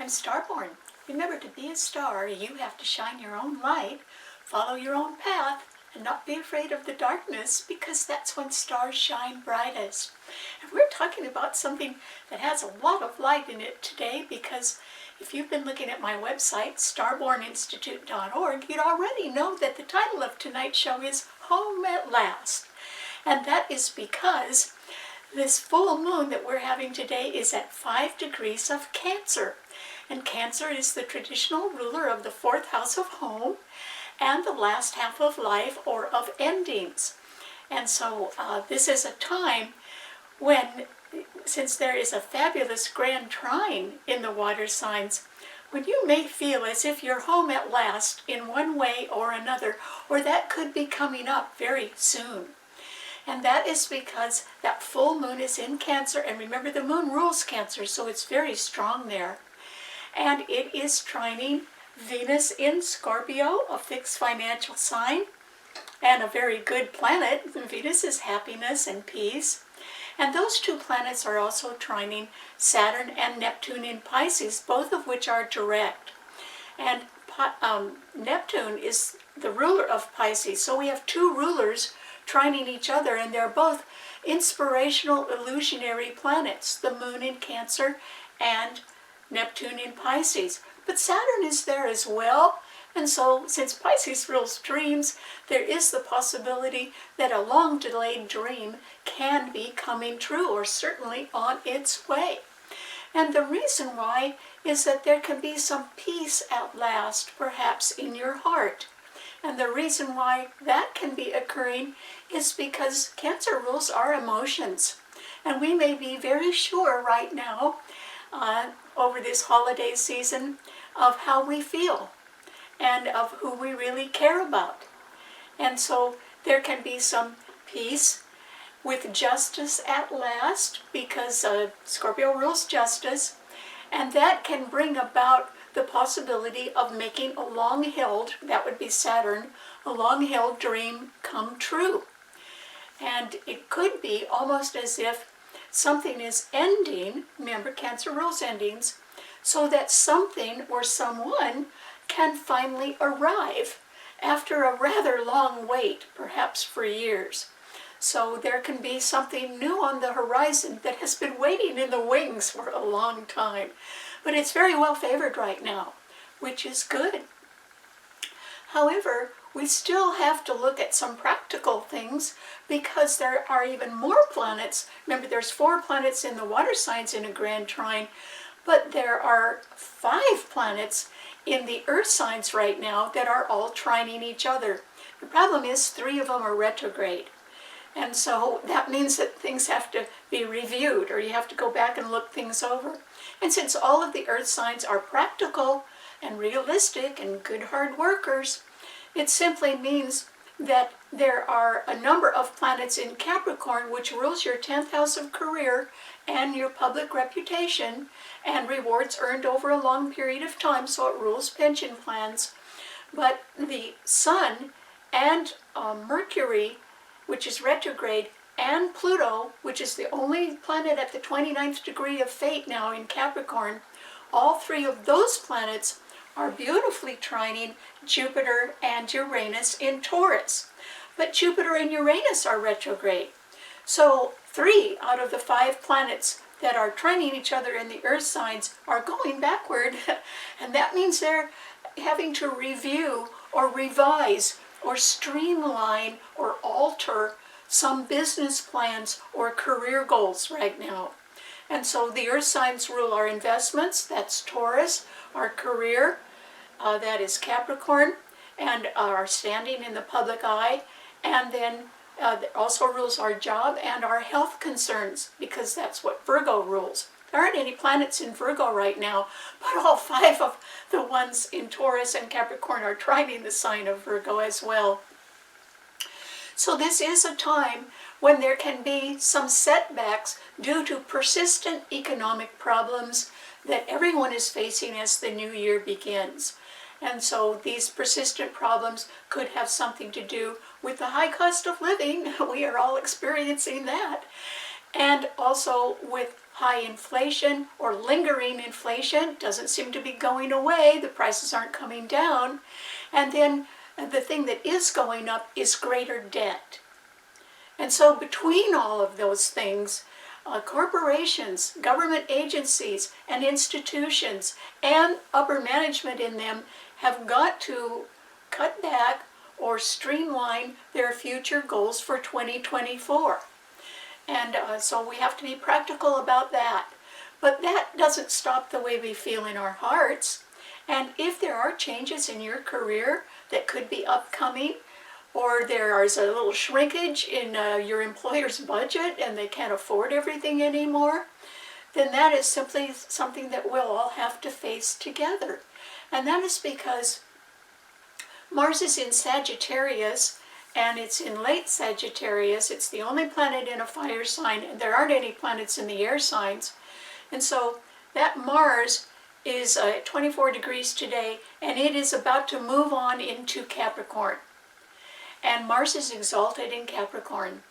I'm Starborn. Remember, to be a star, you have to shine your own light, follow your own path, and not be afraid of the darkness, because that's when stars shine brightest. And we're talking about something that has a lot of light in it today, because if you've been looking at my website, starborninstitute.org, you'd already know that the title of tonight's show is Home at Last. And that is because this full moon that we're having today is at 5 degrees of Cancer. And Cancer is the traditional ruler of the fourth house of home and the last half of life, or of endings. And so this is a time when, since there is a fabulous grand trine in the water signs, when you may feel as if you're home at last in one way or another, or that could be coming up very soon. And that is because that full moon is in Cancer, and remember, the moon rules Cancer, so it's very strong there. And it is trining Venus in Scorpio, a fixed financial sign, and a very good planet. Venus is happiness and peace. And those two planets are also trining Saturn and Neptune in Pisces, both of which are direct. And Neptune is the ruler of Pisces, so we have two rulers trining each other, and they're both inspirational, illusionary planets, the moon in Cancer and Neptune in Pisces. But Saturn is there as well, and so since Pisces rules dreams, there is the possibility that a long-delayed dream can be coming true, or certainly on its way. And the reason why is that there can be some peace at last, perhaps in your heart. And the reason why that can be occurring is because Cancer rules our emotions. And we may be very sure right now, over this holiday season, of how we feel and of who we really care about. And so there can be some peace with justice at last, because Scorpio rules justice, and that can bring about the possibility of making a long-held, that would be Saturn, a long-held dream come true. And it could be almost as if something is ending. Remember, Cancer rules endings, so that something or someone can finally arrive after a rather long wait, perhaps for years. So there can be something new on the horizon that has been waiting in the wings for a long time. But it's very well favored right now, which is good. However, we still have to look at some practical things, because there are even more planets. Remember, there's 4 planets in the water signs in a grand trine, but there are 5 planets in the earth signs right now that are all trining each other. The problem is 3 of them are retrograde. And so that means that things have to be reviewed, or you have to go back and look things over. And since all of the earth signs are practical and realistic and good hard workers, it simply means that there are a number of planets in Capricorn, which rules your 10th house of career and your public reputation and rewards earned over a long period of time, so it rules pension plans. But the Sun and Mercury, which is retrograde, and Pluto, which is the only planet at the 29th degree of fate now in Capricorn, all 3 of those planets are beautifully trining Jupiter and Uranus in Taurus. But Jupiter and Uranus are retrograde. So 3 out of the 5 planets that are trining each other in the earth signs are going backward. And that means they're having to review or revise or streamline or alter some business plans or career goals right now. And so the earth signs rule our investments, that's Taurus, our career, that is Capricorn, and our standing in the public eye, and then also rules our job and our health concerns, because that's what Virgo rules. There aren't any planets in Virgo right now, but all 5 of the ones in Taurus and Capricorn are trining the sign of Virgo as well. So this is a time when there can be some setbacks due to persistent economic problems that everyone is facing as the new year begins. And so these persistent problems could have something to do with the high cost of living. We are all experiencing that. and also with high inflation or lingering inflation, doesn't seem to be going away, the prices aren't coming down, and then the thing that is going up is greater debt. And so between all of those things, corporations, government agencies, and institutions, and upper management in them have got to cut back or streamline their future goals for 2024. And so we have to be practical about that. But that doesn't stop the way we feel in our hearts. And if there are changes in your career that could be upcoming, or there is a little shrinkage in your employer's budget and they can't afford everything anymore, then that is simply something that we'll all have to face together. And that is because Mars is in Sagittarius, and it's in late Sagittarius. It's the only planet in a fire sign, and there aren't any planets in the air signs. And so that Mars is 24 degrees today, and it is about to move on into Capricorn. And Mars is exalted in Capricorn.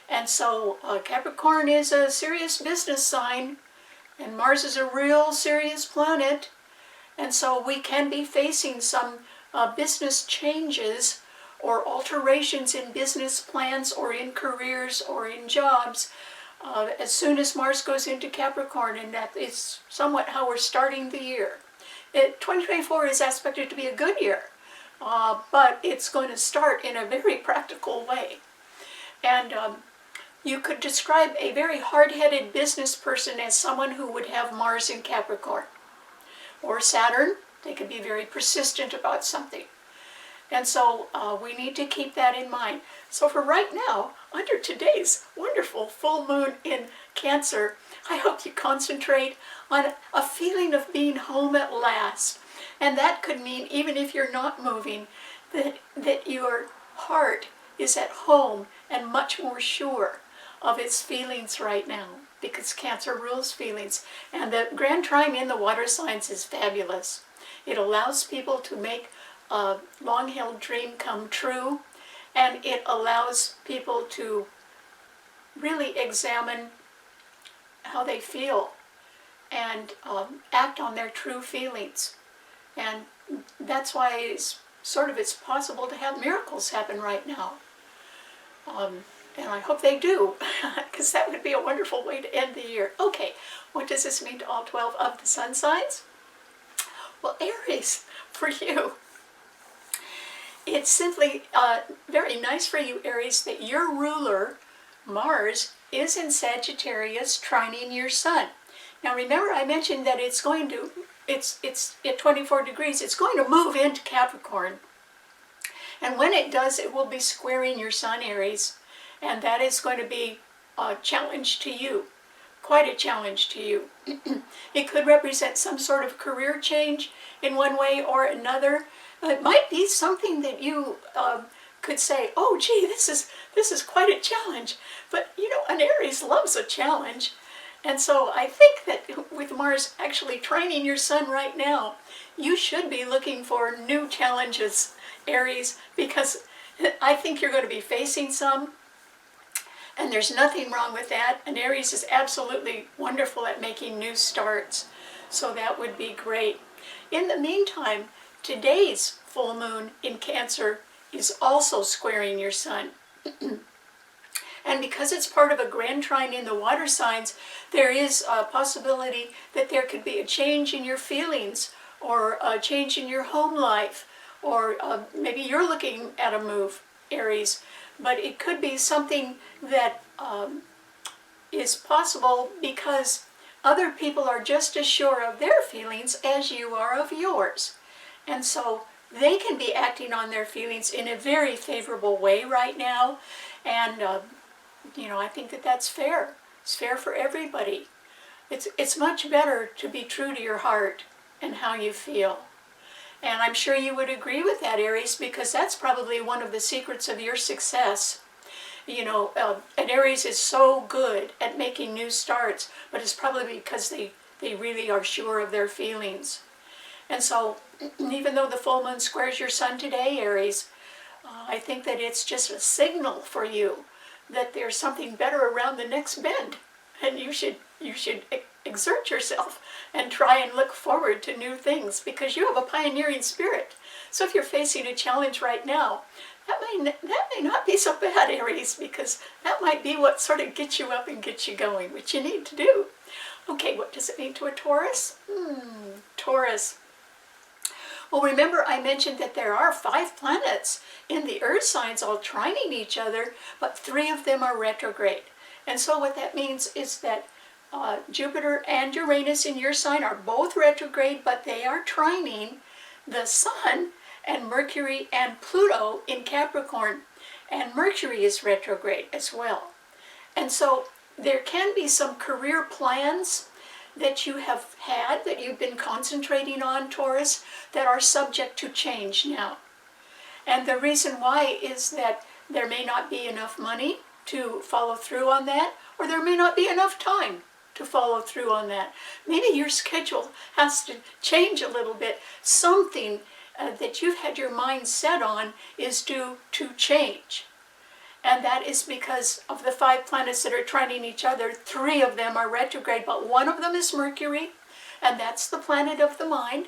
And so Capricorn is a serious business sign, and Mars is a real serious planet. And so we can be facing some business changes or alterations in business plans or in careers or in jobs as soon as Mars goes into Capricorn, and that is somewhat how we're starting the year. 2024 is expected to be a good year, but it's going to start in a very practical way. And you could describe a very hard-headed business person as someone who would have Mars in Capricorn. Or Saturn, they could be very persistent about something. And so we need to keep that in mind. So for right now, under today's wonderful full moon in Cancer, I hope you concentrate on a feeling of being home at last. And that could mean, even if you're not moving, that your heart is at home and much more sure of its feelings right now, because Cancer rules feelings. And the grand trine in the water signs is fabulous. It allows people to make a long-held dream come true, and it allows people to really examine how they feel and act on their true feelings. And that's why it's possible to have miracles happen right now. And I hope they do, because that would be a wonderful way to end the year. Okay, what does this mean to all 12 of the sun signs? Well, Aries, for you, it's simply very nice for you, Aries, that your ruler, Mars, is in Sagittarius, trining your sun. Now remember, I mentioned that it's at 24 degrees, it's going to move into Capricorn. And when it does, it will be squaring your sun, Aries. And that is going to be a challenge to you, quite a challenge to you. It could represent some sort of career change in one way or another. It might be something that you could say, oh gee, this is quite a challenge. But you know, an Aries loves a challenge. And so I think that with Mars actually trining your sun right now, you should be looking for new challenges, Aries, because I think you're going to be facing some. And there's nothing wrong with that. And Aries is absolutely wonderful at making new starts. So that would be great. In the meantime, today's full moon in Cancer is also squaring your sun. And because it's part of a grand trine in the water signs, there is a possibility that there could be a change in your feelings, or a change in your home life, or maybe you're looking at a move, Aries. But it could be something that is possible because other people are just as sure of their feelings as you are of yours. And so they can be acting on their feelings in a very favorable way right now. And, you know, I think that that's fair. It's fair for everybody. It's much better to be true to your heart and how you feel. And I'm sure you would agree with that, Aries, because that's probably one of the secrets of your success. You know, and Aries is so good at making new starts, but it's probably because they really are sure of their feelings. And so, even though the full moon squares your sun today, Aries, I think that it's just a signal for you that there's something better around the next bend, and you should exert yourself and try and look forward to new things, because you have a pioneering spirit. So if you're facing a challenge right now, that may not be so bad, Aries, because that might be what sort of gets you up and gets you going, which you need to do. Okay, what does it mean to a Taurus? Taurus. Well, remember I mentioned that there are 5 planets in the earth signs all trining each other, but 3 of them are retrograde. And so what that means is that Jupiter and Uranus in your sign are both retrograde, but they are trining the Sun and Mercury and Pluto in Capricorn. And Mercury is retrograde as well. And so there can be some career plans that you have had, that you've been concentrating on, Taurus, that are subject to change now. And the reason why is that there may not be enough money to follow through on that, or there may not be enough time to follow through on that. Maybe your schedule has to change a little bit. Something that you've had your mind set on is due to change. And that is because of the 5 planets that are trining each other. 3 of them are retrograde, but 1 of them is Mercury, and that's the planet of the mind.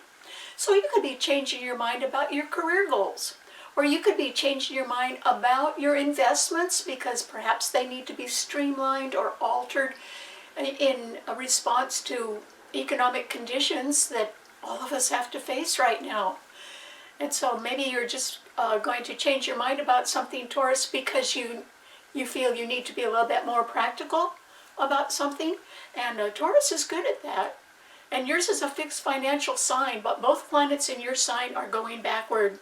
So you could be changing your mind about your career goals, or you could be changing your mind about your investments, because perhaps they need to be streamlined or altered in a response to economic conditions that all of us have to face right now. And so maybe you're just going to change your mind about something, Taurus, because you feel you need to be a little bit more practical about something. And Taurus is good at that. And yours is a fixed financial sign, but both planets in your sign are going backward.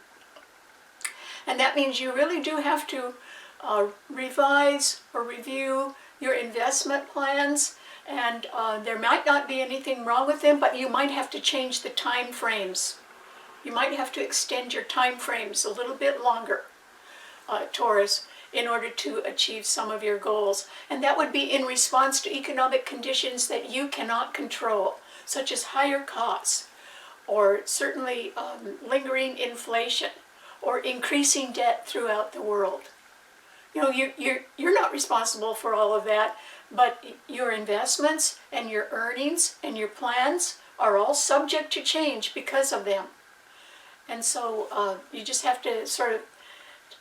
And that means you really do have to revise or review your investment plans. And there might not be anything wrong with them, but you might have to change the time frames. You might have to extend your time frames a little bit longer, Taurus, in order to achieve some of your goals. And that would be in response to economic conditions that you cannot control, such as higher costs, or certainly lingering inflation, or increasing debt throughout the world. You know, you're not responsible for all of that, but your investments and your earnings and your plans are all subject to change because of them. And so you just have to sort of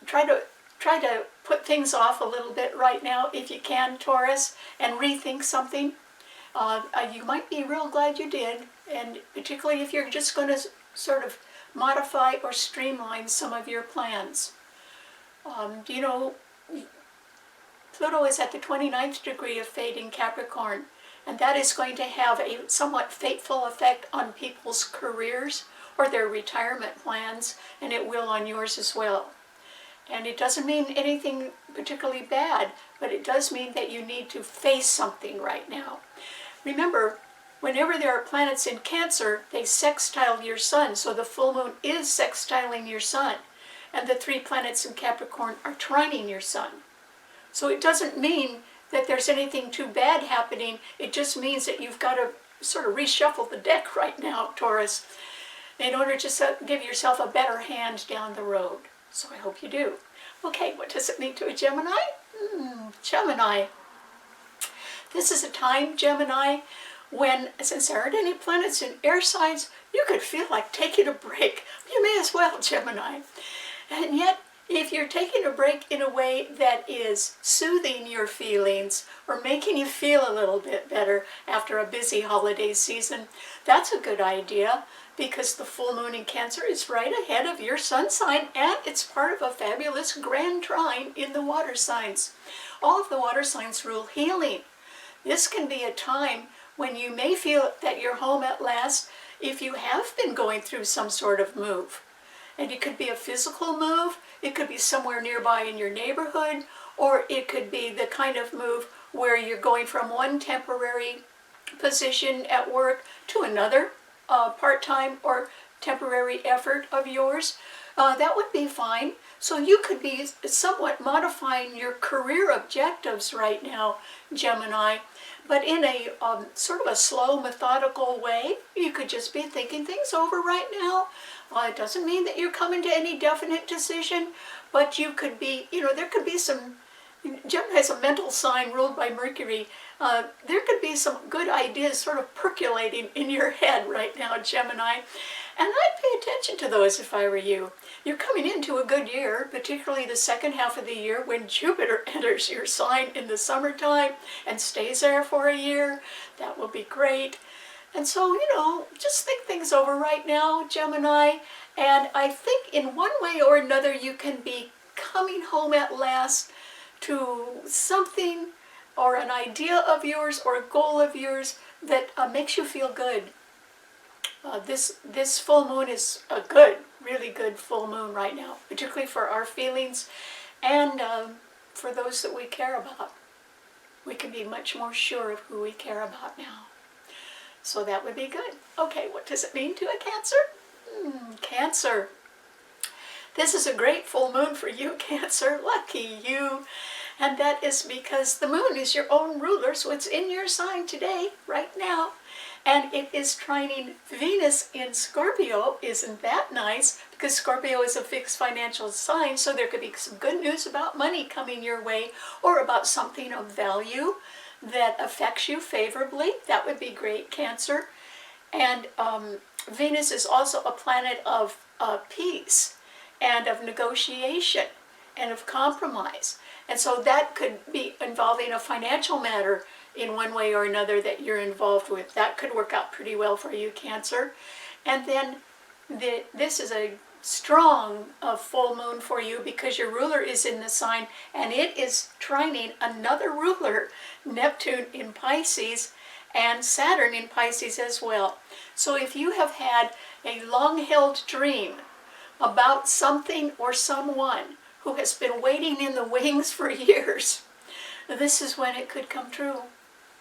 try to put things off a little bit right now, if you can, Taurus, and rethink something. You might be real glad you did, and particularly if you're just going to sort of modify or streamline some of your plans. You know, Pluto is at the 29th degree of fate in Capricorn, and that is going to have a somewhat fateful effect on people's careers or their retirement plans, and it will on yours as well. And it doesn't mean anything particularly bad, but it does mean that you need to face something right now. Remember, whenever there are planets in Cancer, they sextile your sun, so the full moon is sextiling your sun, and the 3 planets in Capricorn are trining your sun. So it doesn't mean that there's anything too bad happening, it just means that you've got to sort of reshuffle the deck right now, Taurus, in order to give yourself a better hand down the road. So I hope you do. Okay, what does it mean to a Gemini? Gemini. This is a time, Gemini, when, since there aren't any planets in air signs, you could feel like taking a break. You may as well, Gemini. And yet, if you're taking a break in a way that is soothing your feelings or making you feel a little bit better after a busy holiday season, that's a good idea, because the full moon in Cancer is right ahead of your sun sign, and it's part of a fabulous grand trine in the water signs. All of the water signs rule healing. This can be a time when you may feel that you're home at last if you have been going through some sort of move. And it could be a physical move, it could be somewhere nearby in your neighborhood, or it could be the kind of move where you're going from one temporary position at work to another part-time or temporary effort of yours. That would be fine. So you could be somewhat modifying your career objectives right now, Gemini, but in a sort of a slow, methodical way. You could just be thinking things over right now. It doesn't mean that you're coming to any definite decision, but you could be, you know, there could be some Gemini is a mental sign ruled by Mercury. There could be some good ideas sort of percolating in your head right now, Gemini. And I'd pay attention to those if I were you. You're coming into a good year, particularly the second half of the year when Jupiter enters your sign in the summertime and stays there for a year. That will be great. And so, just think things over right now, Gemini. And I think in one way or another you can be coming home at last to something or an idea of yours or a goal of yours that makes you feel good. This full moon is a really good full moon right now, particularly for our feelings and for those that we care about. We can be much more sure of who we care about now. So that would be good. Okay, what does it mean to a Cancer? Cancer. This is a great full moon for you, Cancer. Lucky you. And that is because the moon is your own ruler, so it's in your sign today, right now. And it is trining Venus in Scorpio. Isn't that nice? Because Scorpio is a fixed financial sign, so there could be some good news about money coming your way or about something of value that affects you favorably. That would be great, Cancer. And Venus is also a planet of peace and of negotiation and of compromise. And so that could be involving a financial matter in one way or another that you're involved with. That could work out pretty well for you, Cancer. And then this is a strong full moon for you because your ruler is in the sign and it is trining another ruler, Neptune in Pisces and Saturn in Pisces as well. So if you have had a long-held dream about something or someone who has been waiting in the wings for years, this is when it could come true,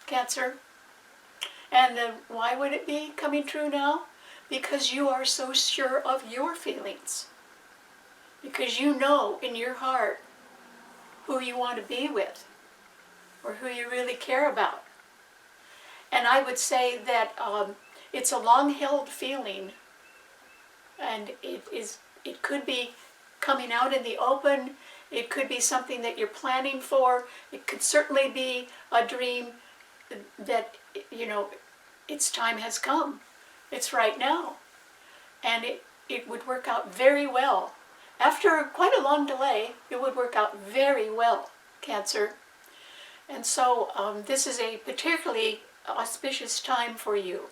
Cancer. And why would it be coming true now? Because you are so sure of your feelings. Because you know in your heart who you want to be with or who you really care about. And I would say that it's a long-held feeling, and it could be coming out in the open. It could be something that you're planning for. It could certainly be a dream that, its time has come. It's right now. And it would work out very well. After quite a long delay, it would work out very well, Cancer. And so this is a particularly auspicious time for you.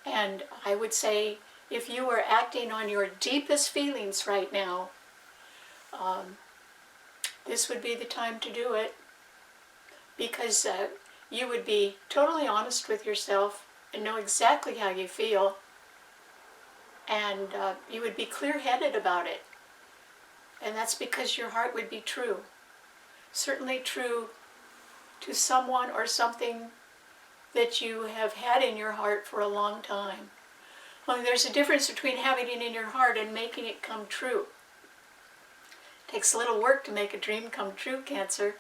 And I would say if you were acting on your deepest feelings right now, this would be the time to do it, because you would be totally honest with yourself and know exactly how you feel, and you would be clear-headed about it. And that's because your heart would be true. Certainly true to someone or something that you have had in your heart for a long time. Well, there's a difference between having it in your heart and making it come true. It takes a little work to make a dream come true, Cancer.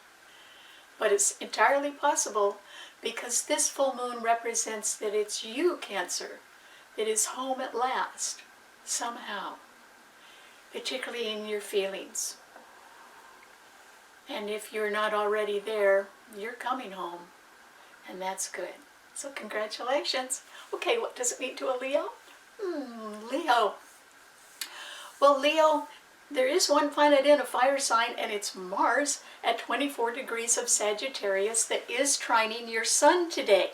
But it's entirely possible, because this full moon represents that it's you, Cancer, that is home at last, somehow, particularly in your feelings. And if you're not already there, you're coming home, and that's good. So congratulations. Okay, what does it mean to a Leo? Leo. Well, Leo, there is one planet in a fire sign, and it's Mars at 24 degrees of Sagittarius that is trining your sun today.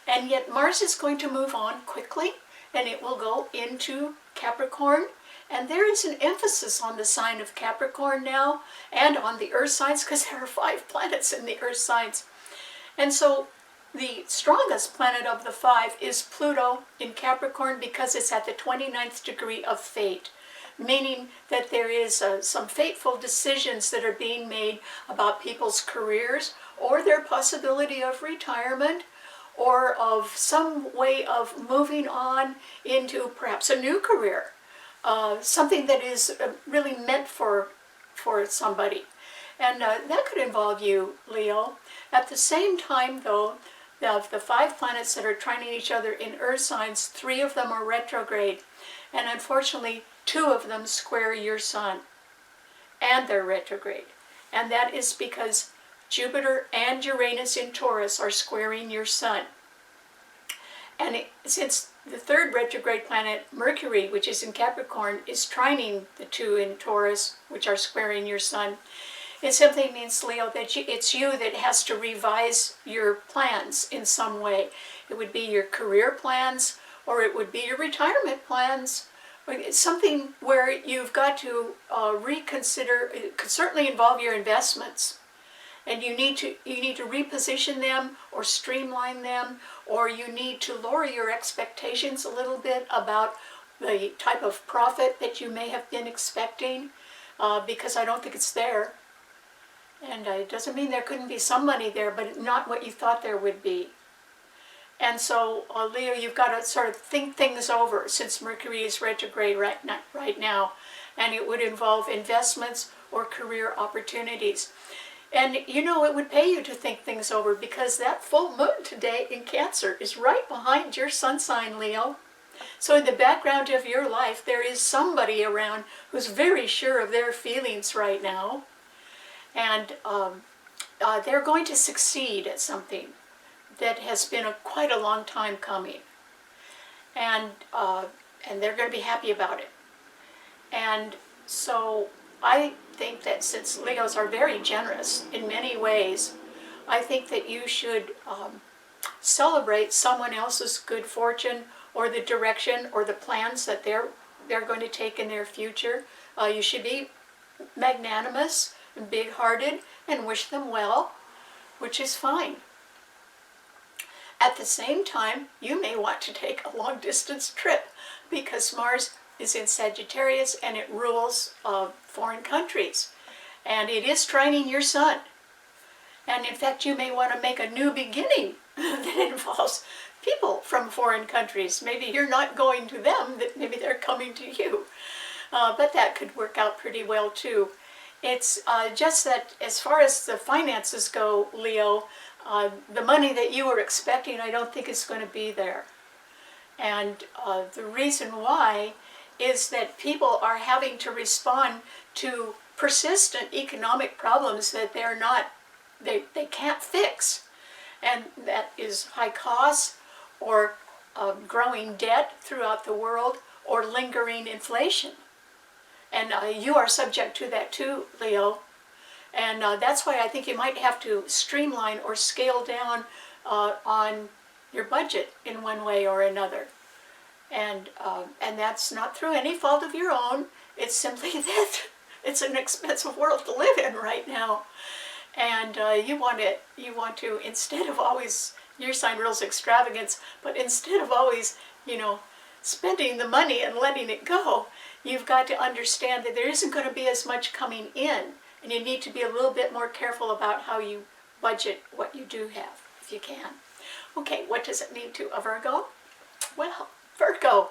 And yet Mars is going to move on quickly, and it will go into Capricorn. And there is an emphasis on the sign of Capricorn now, and on the earth signs, because there are 5 planets in the earth signs. And so the strongest planet of the 5 is Pluto in Capricorn, because it's at the 29th degree of fate, meaning that there is some fateful decisions that are being made about people's careers or their possibility of retirement or of some way of moving on into perhaps a new career, something that is really meant for somebody. And that could involve you, Leo. At the same time, though, of the 5 planets that are trining each other in earth signs, 3 of them are retrograde. And unfortunately, 2 of them square your sun, and they're retrograde. And that is because Jupiter and Uranus in Taurus are squaring your sun. And since the third retrograde planet, Mercury, which is in Capricorn, is trining the two in Taurus, which are squaring your sun, it simply means, Leo, that it's you that has to revise your plans in some way. It would be your career plans, or it would be your retirement plans. It's something where you've got to reconsider. It could certainly involve your investments, and you need to reposition them or streamline them, or you need to lower your expectations a little bit about the type of profit that you may have been expecting, because I don't think it's there. And it doesn't mean there couldn't be some money there, but not what you thought there would be. And so, Leo, you've got to sort of think things over, since Mercury is retrograde right now, and it would involve investments or career opportunities. And you know, it would pay you to think things over, because that full moon today in Cancer is right behind your sun sign, Leo. So in the background of your life, there is somebody around who's very sure of their feelings right now. And they're going to succeed at something that has been quite a long time coming. And they're going to be happy about it. And so I think that since Leos are very generous in many ways, I think that you should celebrate someone else's good fortune, or the direction or the plans that they're going to take in their future. You should be magnanimous and big-hearted and wish them well, which is fine. At the same time, you may want to take a long-distance trip, because Mars is in Sagittarius and it rules foreign countries. And it is trining your sun. And in fact, you may want to make a new beginning that involves people from foreign countries. Maybe you're not going to them, that maybe they're coming to you. But that could work out pretty well too. It's just that as far as the finances go, Leo, the money that you were expecting, I don't think is going to be there. And the reason why is that people are having to respond to persistent economic problems that they can't fix. And that is high costs, or growing debt throughout the world, or lingering inflation. And you are subject to that too, Leo. And that's why I think you might have to streamline or scale down on your budget in one way or another. And that's not through any fault of your own. It's simply that it's an expensive world to live in right now. And you want to, instead of always, your sign rules extravagance, but instead of always, spending the money and letting it go, you've got to understand that there isn't going to be as much coming in, and you need to be a little bit more careful about how you budget what you do have, if you can. Okay, what does it mean to a Virgo? Well, Virgo,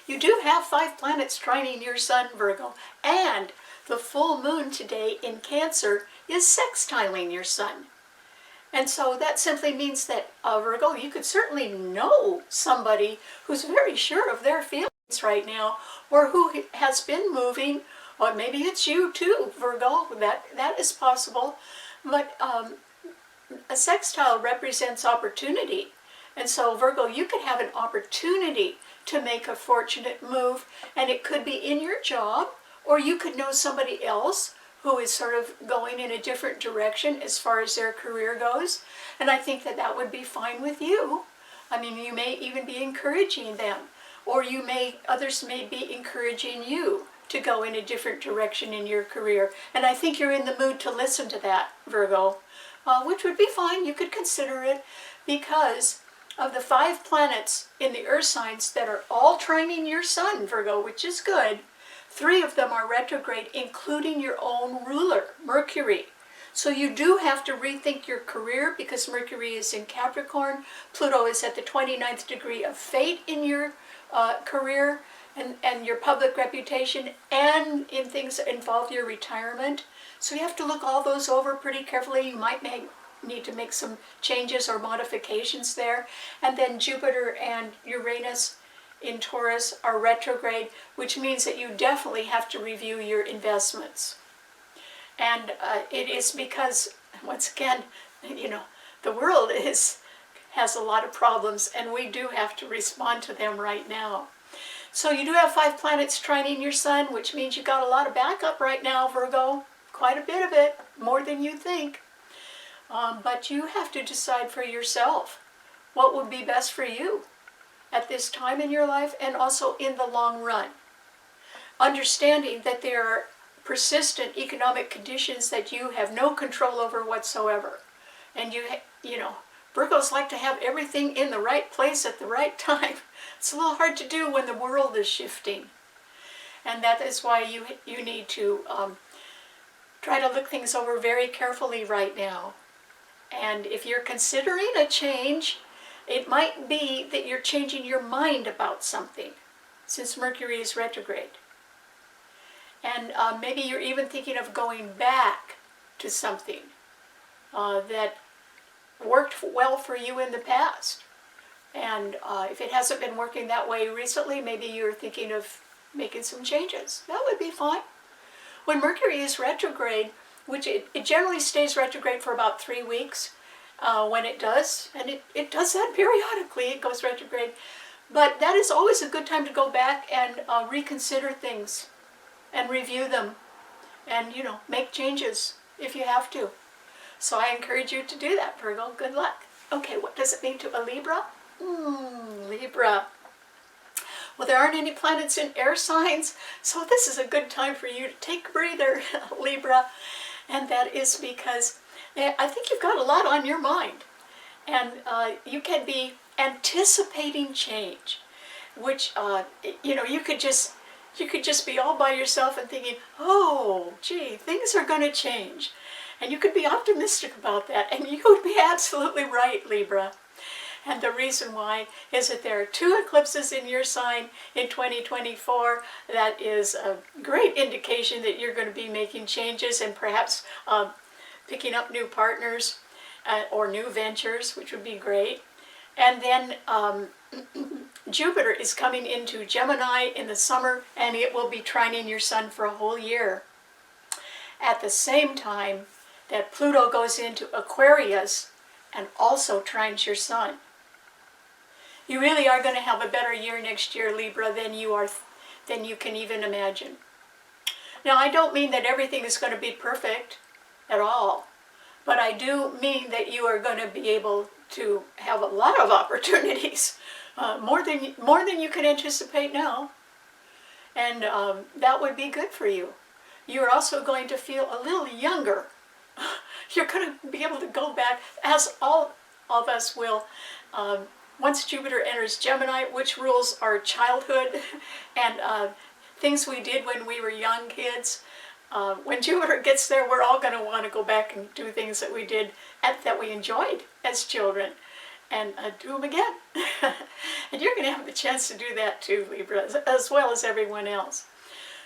you do have 5 planets trining your sun, Virgo, and the full moon today in Cancer is sextiling your sun. And so that simply means that, Virgo, you could certainly know somebody who's very sure of their feelings right now, or who has been moving, or maybe it's you too, Virgo. That is possible. But a sextile represents opportunity. And so, Virgo, you could have an opportunity to make a fortunate move, and it could be in your job, or you could know somebody else who is sort of going in a different direction as far as their career goes. And I think that would be fine with you. I mean, you may even be encouraging them, or others may be encouraging you to go in a different direction in your career. And I think you're in the mood to listen to that, Virgo, which would be fine. You could consider it, because of the 5 planets in the earth signs that are all trining your sun, Virgo, which is good. 3 of them are retrograde, including your own ruler, Mercury. So you do have to rethink your career, because Mercury is in Capricorn. Pluto is at the 29th degree of fate in your career and your public reputation, and in things that involve your retirement. So you have to look all those over pretty carefully. You might need to make some changes or modifications there. And then Jupiter and Uranus in Taurus are retrograde, which means that you definitely have to review your investments. And it is because, once again, the world has a lot of problems, and we do have to respond to them right now. So you do have 5 planets trining your sun, which means you got a lot of backup right now, Virgo. Quite a bit of it, more than you think. But you have to decide for yourself what would be best for you at this time in your life and also in the long run. Understanding that there are persistent economic conditions that you have no control over whatsoever. And Virgos like to have everything in the right place at the right time. It's a little hard to do when the world is shifting. And that is why you need to try to look things over very carefully right now. And if you're considering a change, it might be that you're changing your mind about something, since Mercury is retrograde. And maybe you're even thinking of going back to something that worked well for you in the past. And if it hasn't been working that way recently, maybe you're thinking of making some changes. That would be fine. When Mercury is retrograde, which it generally stays retrograde for about 3 weeks when it does, and it does that periodically, it goes retrograde. But that is always a good time to go back and reconsider things and review them and, make changes if you have to. So I encourage you to do that, Virgo. Good luck. Okay, what does it mean to a Libra? Libra. Well, there aren't any planets in air signs, so this is a good time for you to take a breather, Libra. And that is because I think you've got a lot on your mind. And you can be anticipating change, which, you could just be all by yourself and thinking, oh, gee, things are going to change. And you could be optimistic about that, and you would be absolutely right, Libra. And the reason why is that there are 2 eclipses in your sign in 2024. That is a great indication that you're going to be making changes and perhaps picking up new partners or new ventures, which would be great. And then Jupiter is coming into Gemini in the summer, and it will be trining your sun for a whole year. At the same time that Pluto goes into Aquarius and also trines your sun. You really are going to have a better year next year, Libra, than you can even imagine. Now, I don't mean that everything is going to be perfect at all, but I do mean that you are going to be able to have a lot of opportunities, more than you can anticipate now, and that would be good for you. You're also going to feel a little younger. You're going to be able to go back, as all of us will, once Jupiter enters Gemini, which rules our childhood and things we did when we were young kids. When Jupiter gets there, we're all going to want to go back and do things that we did that we enjoyed as children, and do them again. And you're going to have the chance to do that too, Libra, as well as everyone else.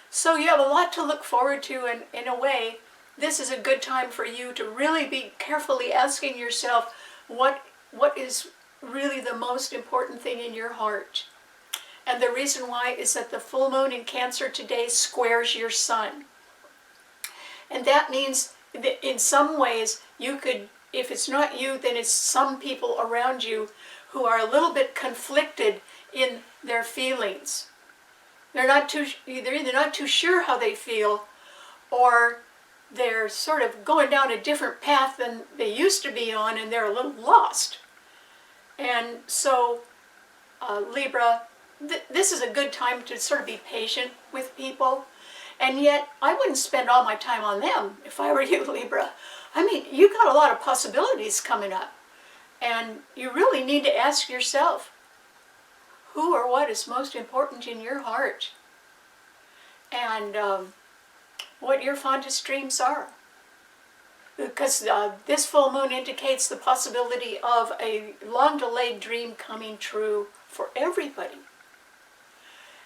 So you have a lot to look forward to, and in a way, this is a good time for you to really be carefully asking yourself what is really the most important thing in your heart. And the reason why is that the full moon in Cancer today squares your sun. And that means that in some ways you could, if it's not you, then it's some people around you who are a little bit conflicted in their feelings. They're either not too sure how they feel, or they're sort of going down a different path than they used to be on, and they're a little lost. And so, Libra, this is a good time to sort of be patient with people. And yet, I wouldn't spend all my time on them if I were you, Libra. I mean, you've got a lot of possibilities coming up. And you really need to ask yourself, who or what is most important in your heart? And what your fondest dreams are. Because this full moon indicates the possibility of a long-delayed dream coming true for everybody.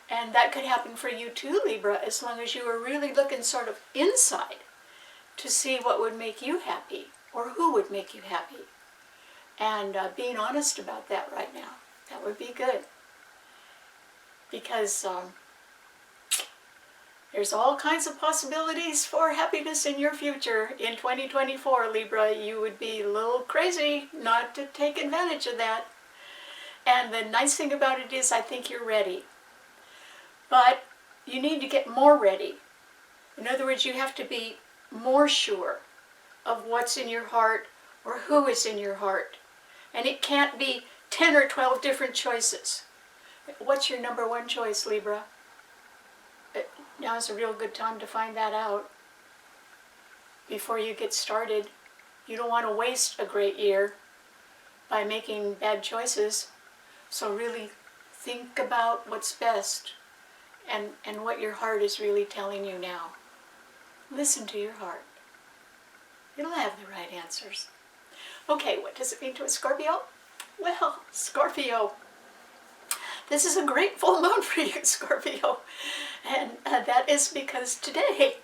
And that could happen for you too, Libra, as long as you are really looking sort of inside to see what would make you happy or who would make you happy. And being honest about that right now, that would be good. Because There's all kinds of possibilities for happiness in your future. In 2024, Libra, you would be a little crazy not to take advantage of that. And the nice thing about it is I think you're ready. But you need to get more ready. In other words, you have to be more sure of what's in your heart or who is in your heart. And it can't be 10 or 12 different choices. What's your number one choice, Libra? Now's a real good time to find that out before you get started. You don't want to waste a great year by making bad choices. So really think about what's best and what your heart is really telling you now. Listen to your heart. It'll have the right answers. Okay, what does it mean to a Scorpio? Well, Scorpio, this is a great full moon for you, Scorpio. And that is because today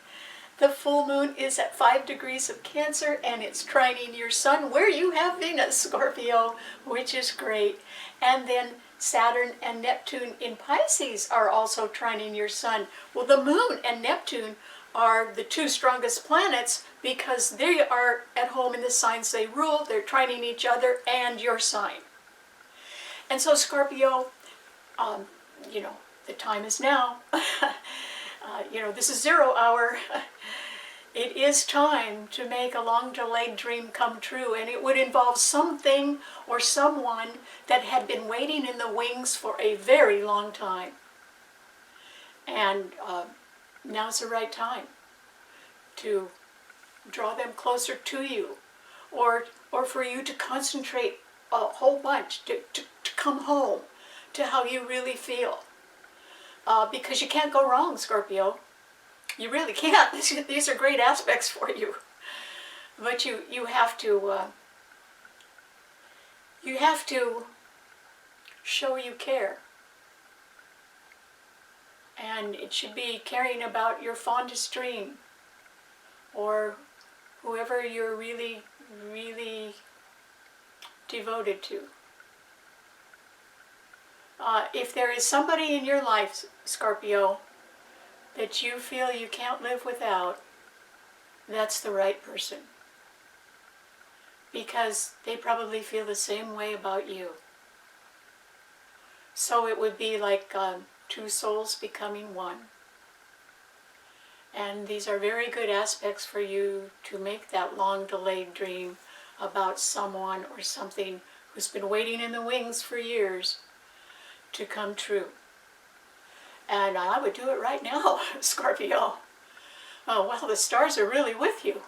the full moon is at 5 degrees of Cancer and it's trining your sun where you have Venus, Scorpio, which is great. And then Saturn and Neptune in Pisces are also trining your sun. Well, the moon and Neptune are the two strongest planets because they are at home in the signs they rule. They're trining each other and your sign. And so Scorpio, the time is now. This is 0 hour. It is time to make a long-delayed dream come true, and it would involve something or someone that had been waiting in the wings for a very long time. And now's the right time to draw them closer to you, or for you to concentrate a whole bunch, to come home to how you really feel. Because you can't go wrong, Scorpio. You really can't. These are great aspects for you. But you have to show you care. And it should be caring about your fondest dream, or whoever you're really, really devoted to. If there is somebody in your life, Scorpio, that you feel you can't live without, that's the right person. Because they probably feel the same way about you. So it would be like two souls becoming one. And these are very good aspects for you to make that long-delayed dream about someone or something who's been waiting in the wings for years to come true. And I would do it right now, Scorpio. Oh, well, the stars are really with you.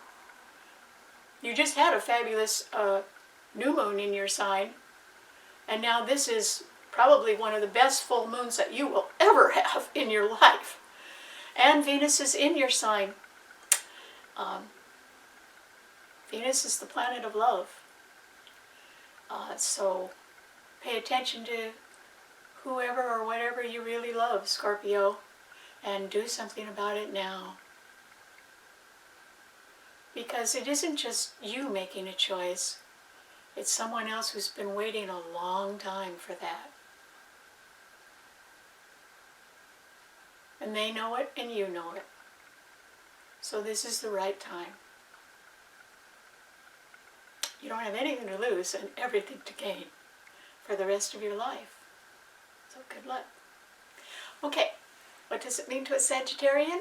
You just had a fabulous new moon in your sign, and now this is probably one of the best full moons that you will ever have in your life. And Venus is in your sign. Venus is the planet of love. So pay attention to whoever or whatever you really love, Scorpio, and do something about it now. Because it isn't just you making a choice, it's someone else who's been waiting a long time for that. And they know it and you know it. So this is the right time. You don't have anything to lose and everything to gain for the rest of your life. So good luck. Okay, what does it mean to a Sagittarian?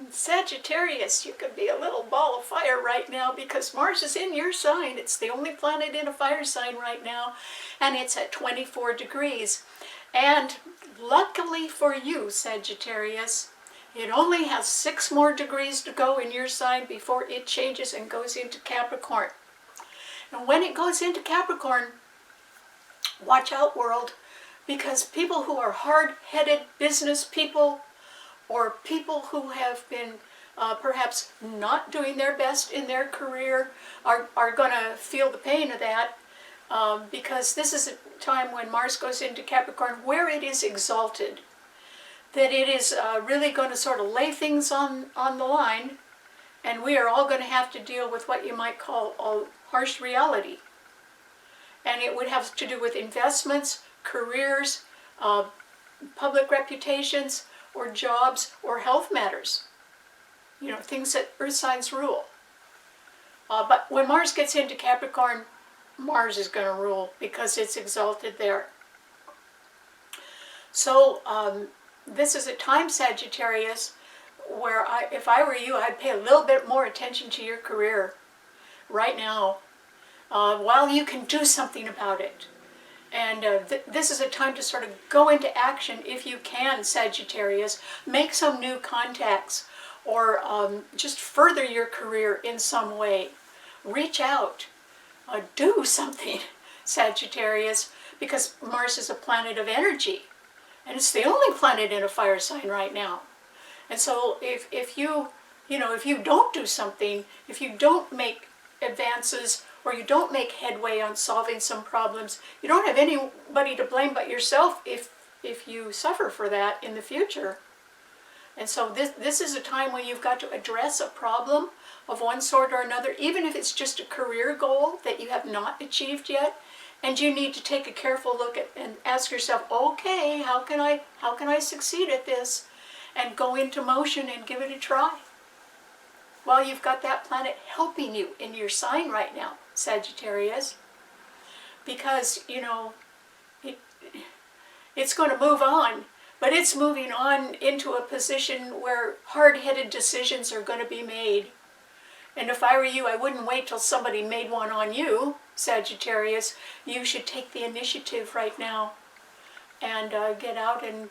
Sagittarius, you could be a little ball of fire right now because Mars is in your sign. It's the only planet in a fire sign right now, and it's at 24 degrees. And luckily for you, Sagittarius, it only has 6 more degrees to go in your sign before it changes and goes into Capricorn. And when it goes into Capricorn, watch out, world, because people who are hard-headed business people or people who have been perhaps not doing their best in their career are going to feel the pain of that because this is a time when Mars goes into Capricorn where it is exalted, that it is really going to sort of lay things on the line, and we are all going to have to deal with what you might call a harsh reality. And it would have to do with investments, careers, public reputations, or jobs or health matters. You know, things that earth signs rule. But when Mars gets into Capricorn, Mars is going to rule because it's exalted there. So this is a time, Sagittarius, where if I were you, I'd pay a little bit more attention to your career right now, while you can do something about it. And this is a time to sort of go into action if you can, Sagittarius. Make some new contacts, or just further your career in some way. Reach out. Do something, Sagittarius, because Mars is a planet of energy. And it's the only planet in a fire sign right now. And so if you don't do something, if you don't make advances, or you don't make headway on solving some problems, you don't have anybody to blame but yourself if you suffer for that in the future. And so this is a time when you've got to address a problem of one sort or another, even if it's just a career goal that you have not achieved yet. And you need to take a careful look at and ask yourself, okay, how can I succeed at this? And go into motion and give it a try. While you've got that planet helping you in your sign right now, Sagittarius. Because, you know, it's going to move on, but it's moving on into a position where hard-headed decisions are going to be made. And if I were you, I wouldn't wait till somebody made one on you, Sagittarius. You should take the initiative right now and get out and,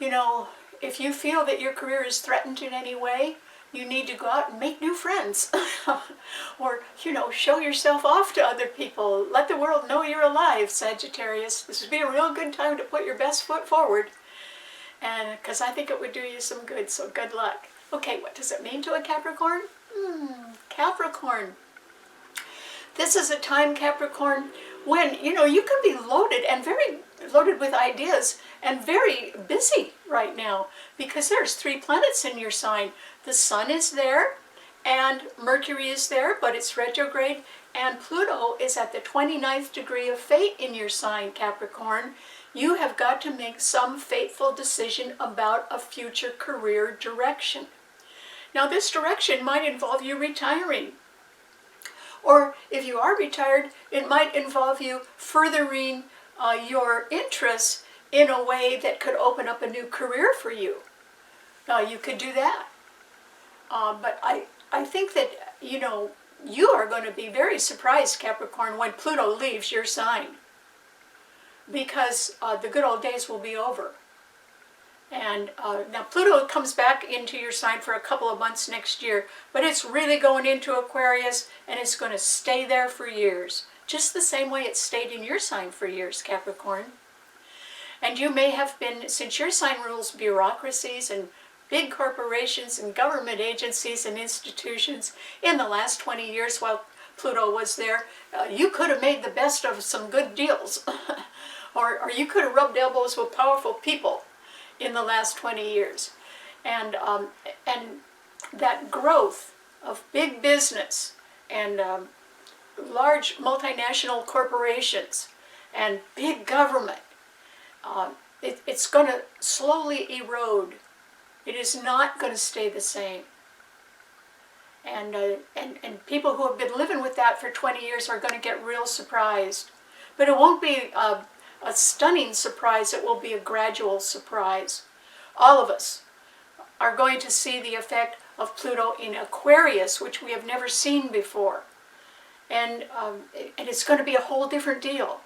you know, if you feel that your career is threatened in any way, you need to go out and make new friends. Or, you know, show yourself off to other people. Let the world know you're alive, Sagittarius. This would be a real good time to put your best foot forward. And because I think it would do you some good, so good luck. Okay, what does it mean to a Capricorn? Capricorn. This is a time, Capricorn, when, you know, you can be loaded and very loaded with ideas and very busy right now, because there's 3 planets in your sign. The Sun is there, and Mercury is there, but it's retrograde, and Pluto is at the 29th degree of fate in your sign, Capricorn. You have got to make some fateful decision about a future career direction. Now, this direction might involve you retiring. Or if you are retired, it might involve you furthering your interests in a way that could open up a new career for you. You could do that. But I think that, you know, you are going to be very surprised, Capricorn, when Pluto leaves your sign. Because the good old days will be over. And now Pluto comes back into your sign for a couple of months next year, but it's really going into Aquarius, and it's going to stay there for years. Just the same way it stayed in your sign for years, Capricorn. And you may have been, since your sign rules bureaucracies and big corporations and government agencies and institutions, in the last 20 years while Pluto was there, you could have made the best of some good deals. or you could have rubbed elbows with powerful people in the last 20 years. And that growth of big business and large multinational corporations and big government, it's going to slowly erode. It is not going to stay the same. And people who have been living with that for 20 years are going to get real surprised. But it won't be a stunning surprise. It will be a gradual surprise. All of us are going to see the effect of Pluto in Aquarius, which we have never seen before. And it's going to be a whole different deal.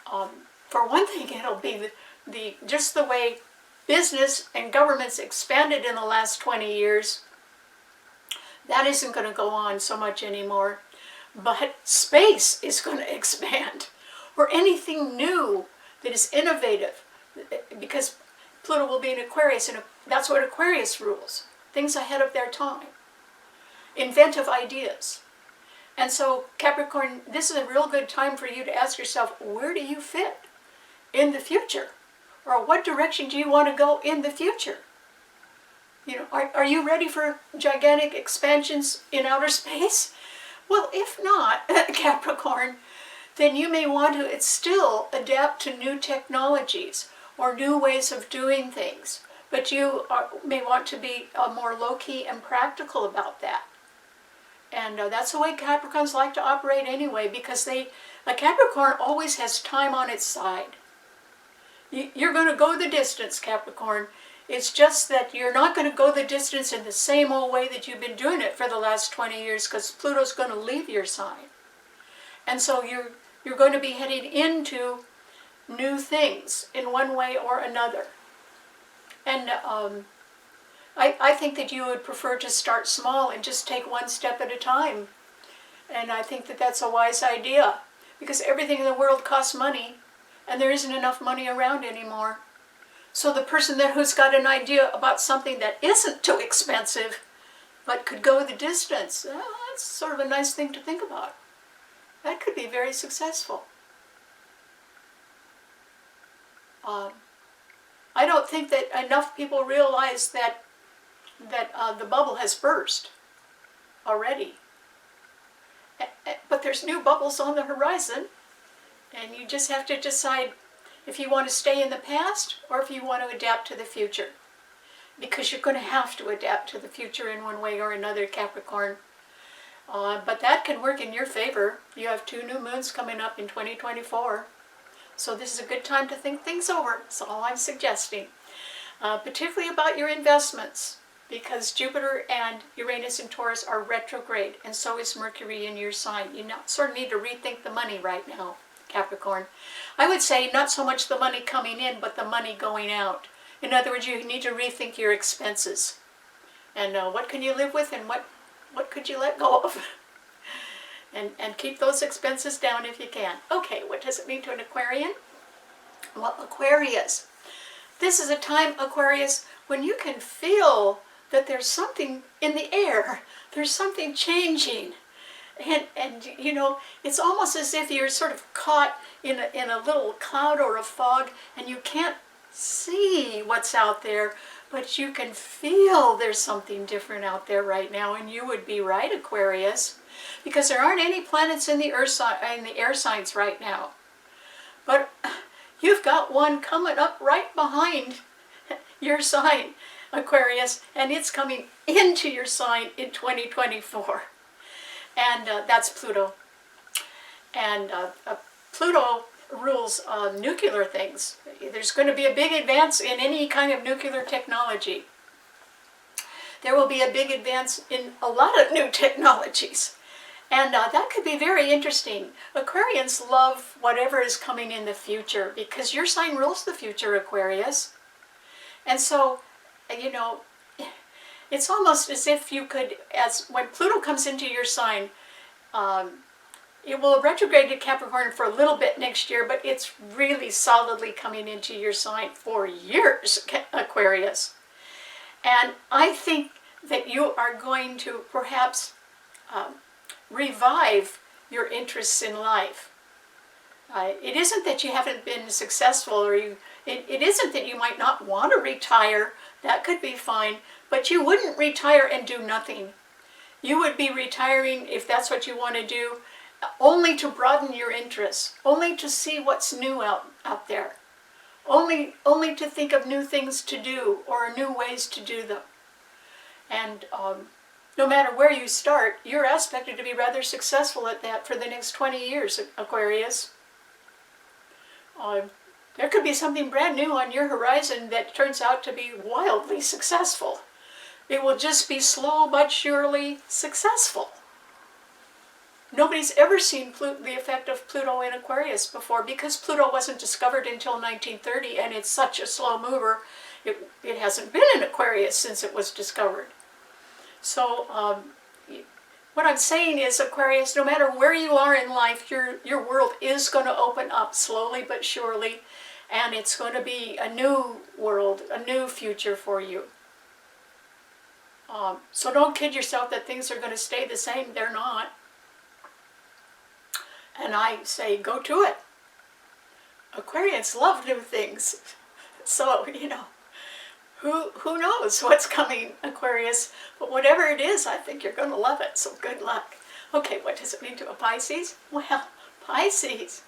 For one thing, it'll be just the way business and governments expanded in the last 20 years. That isn't going to go on so much anymore. But space is going to expand. Or anything new that is innovative. Because Pluto will be in Aquarius, and that's what Aquarius rules. Things ahead of their time. Inventive ideas. And so, Capricorn, this is a real good time for you to ask yourself, where do you fit in the future? Or what direction do you want to go in the future? You know, are you ready for gigantic expansions in outer space? Well, if not, Capricorn, then you may want to still adapt to new technologies, or new ways of doing things. But you may want to be more low-key and practical about that. And that's the way Capricorns like to operate anyway, because a Capricorn always has time on its side. You're going to go the distance, Capricorn. It's just that you're not going to go the distance in the same old way that you've been doing it for the last 20 years, because Pluto's going to leave your sign. And so you're going to be heading into new things in one way or another. And I think that you would prefer to start small and just take one step at a time. And I think that that's a wise idea, because everything in the world costs money, and there isn't enough money around anymore. So the person who's got an idea about something that isn't too expensive, but could go the distance, that's sort of a nice thing to think about. That could be very successful. I don't think that enough people realize that the bubble has burst already. But there's new bubbles on the horizon, and you just have to decide if you want to stay in the past or if you want to adapt to the future. Because you're going to have to adapt to the future in one way or another, Capricorn. But that can work in your favor. You have 2 new moons coming up in 2024. So this is a good time to think things over. That's all I'm suggesting. Particularly about your investments, because Jupiter and Uranus in Taurus are retrograde, and so is Mercury in your sign. You sort of need to rethink the money right now, Capricorn. I would say not so much the money coming in, but the money going out. In other words, you need to rethink your expenses. And what can you live with, and what could you let go of? And keep those expenses down if you can. Okay, what does it mean to an Aquarian? Well, Aquarius. This is a time, Aquarius, when you can feel that there's something in the air. There's something changing. And you know, it's almost as if you're sort of caught in a little cloud or a fog, and you can't see what's out there, but you can feel there's something different out there right now. And you would be right, Aquarius, because there aren't any planets in the air signs right now. But you've got one coming up right behind your sign, Aquarius, and it's coming into your sign in 2024. And that's Pluto. And Pluto rules nuclear things. There's going to be a big advance in any kind of nuclear technology. There will be a big advance in a lot of new technologies. And that could be very interesting. Aquarians love whatever is coming in the future, because your sign rules the future, Aquarius. And so, you know, it's almost as if you could, when Pluto comes into your sign, it will retrograde to Capricorn for a little bit next year, but it's really solidly coming into your sign for years, Aquarius. And I think that you are going to perhaps revive your interests in life. It isn't that you haven't been successful, or it isn't that you might not want to retire. That could be fine, but you wouldn't retire and do nothing. You would be retiring, if that's what you want to do, only to broaden your interests, only to see what's new out there, only to think of new things to do or new ways to do them. And no matter where you start, you're expected to be rather successful at that for the next 20 years, Aquarius. There could be something brand new on your horizon that turns out to be wildly successful. It will just be slow but surely successful. Nobody's ever seen the effect of Pluto in Aquarius before, because Pluto wasn't discovered until 1930, and it's such a slow mover. It hasn't been in Aquarius since it was discovered. So what I'm saying is, Aquarius, no matter where you are in life, your world is going to open up slowly but surely, and it's going to be a new world, a new future for you. So don't kid yourself that things are going to stay the same. They're not. And I say, go to it. Aquarians love new things. So, you know, who knows what's coming, Aquarius? But whatever it is, I think you're going to love it. So good luck. Okay, what does it mean to a Pisces? Well, Pisces.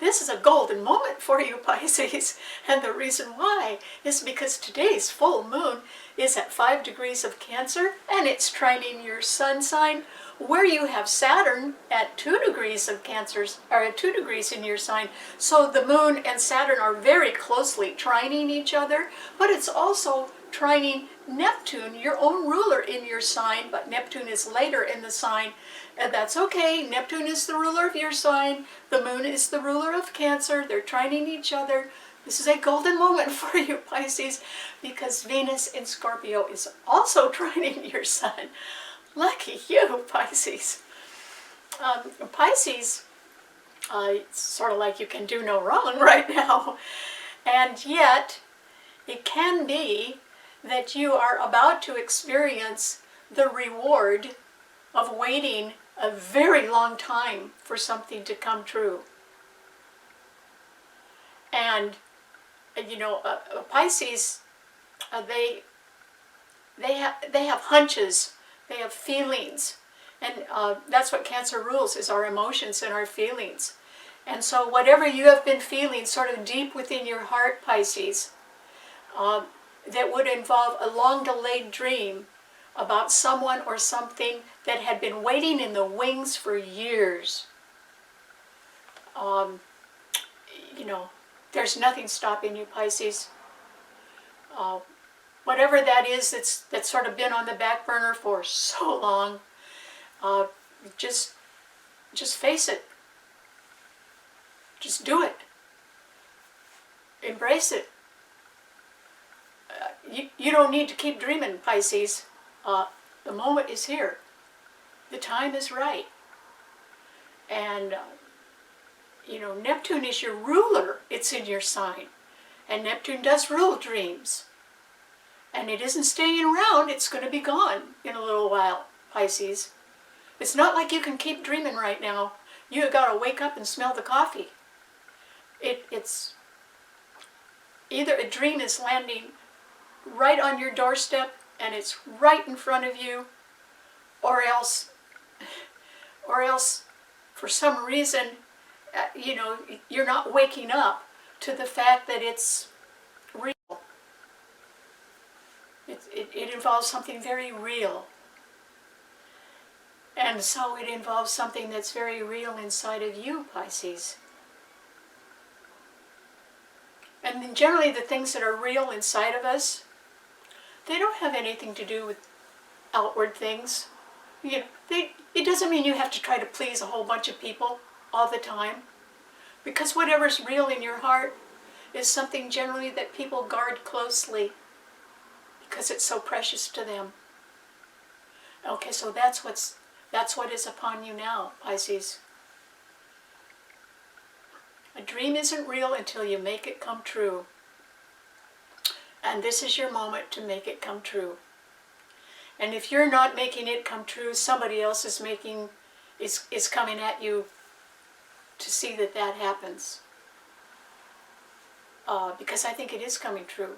This is a golden moment for you, Pisces. And the reason why is because today's full moon is at 5 degrees of Cancer, and it's trining your sun sign, where you have Saturn at 2 degrees of Cancer, or at 2 degrees in your sign. So the moon and Saturn are very closely trining each other, but it's also trining Neptune, your own ruler, in your sign, but Neptune is later in the sign, and that's okay. Neptune is the ruler of your sign, the moon is the ruler of Cancer, they're trining each other. This is a golden moment for you, Pisces, because Venus in Scorpio is also trining your sun. Lucky you, Pisces. Pisces, it's sort of like you can do no wrong right now, and yet it can be that you are about to experience the reward of waiting a very long time for something to come true. And you know, Pisces, they have hunches, they have feelings, and that's what Cancer rules, is our emotions and our feelings. And so whatever you have been feeling sort of deep within your heart, Pisces, that would involve a long delayed dream about someone or something that had been waiting in the wings for years. You know, there's nothing stopping you, Pisces. Whatever that is that's sort of been on the back burner for so long, just face it. Just do it. Embrace it. You don't need to keep dreaming, Pisces. The moment is here. The time is right. And, you know, Neptune is your ruler. It's in your sign. And Neptune does rule dreams. And it isn't staying around. It's going to be gone in a little while, Pisces. It's not like you can keep dreaming right now. You got to wake up and smell the coffee. It's either a dream is landing right on your doorstep and it's right in front of you, or else for some reason, you know, you're not waking up to the fact that it's real. It involves something very real. And so it involves something that's very real inside of you, Pisces. And then generally the things that are real inside of us, they don't have anything to do with outward things. You know, it doesn't mean you have to try to please a whole bunch of people all the time. Because whatever's real in your heart is something generally that people guard closely because it's so precious to them. Okay, so that's what is upon you now, Pisces. A dream isn't real until you make it come true. And this is your moment to make it come true. And if you're not making it come true, somebody else is coming at you to see that that happens. Because I think it is coming true.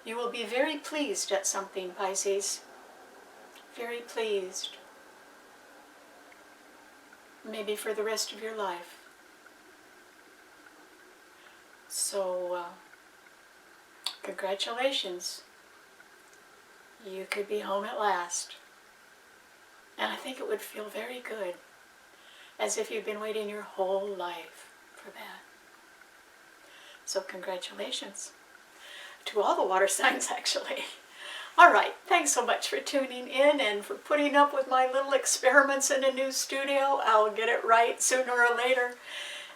You will be very pleased at something, Pisces. Very pleased. Maybe for the rest of your life. So, congratulations. You could be home at last. And I think it would feel very good, as if you've been waiting your whole life for that. So congratulations to all the water signs, actually. All right, thanks so much for tuning in and for putting up with my little experiments in a new studio. I'll get it right sooner or later.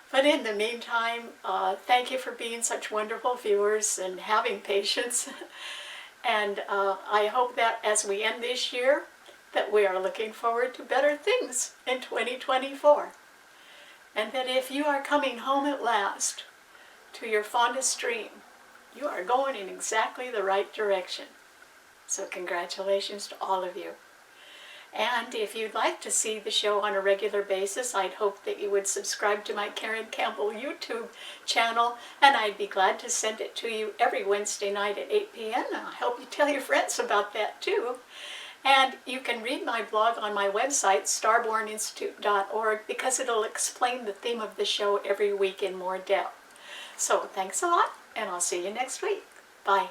But in the meantime, thank you for being such wonderful viewers and having patience. And I hope that as we end this year, that we are looking forward to better things in 2024. And that if you are coming home at last to your fondest dream, you are going in exactly the right direction. So congratulations to all of you. And if you'd like to see the show on a regular basis, I'd hope that you would subscribe to my Karen Campbell YouTube channel, and I'd be glad to send it to you every Wednesday night at 8 p.m. I hope you tell your friends about that too. And you can read my blog on my website, starborninstitute.org, because it'll explain the theme of the show every week in more depth. So thanks a lot, and I'll see you next week. Bye.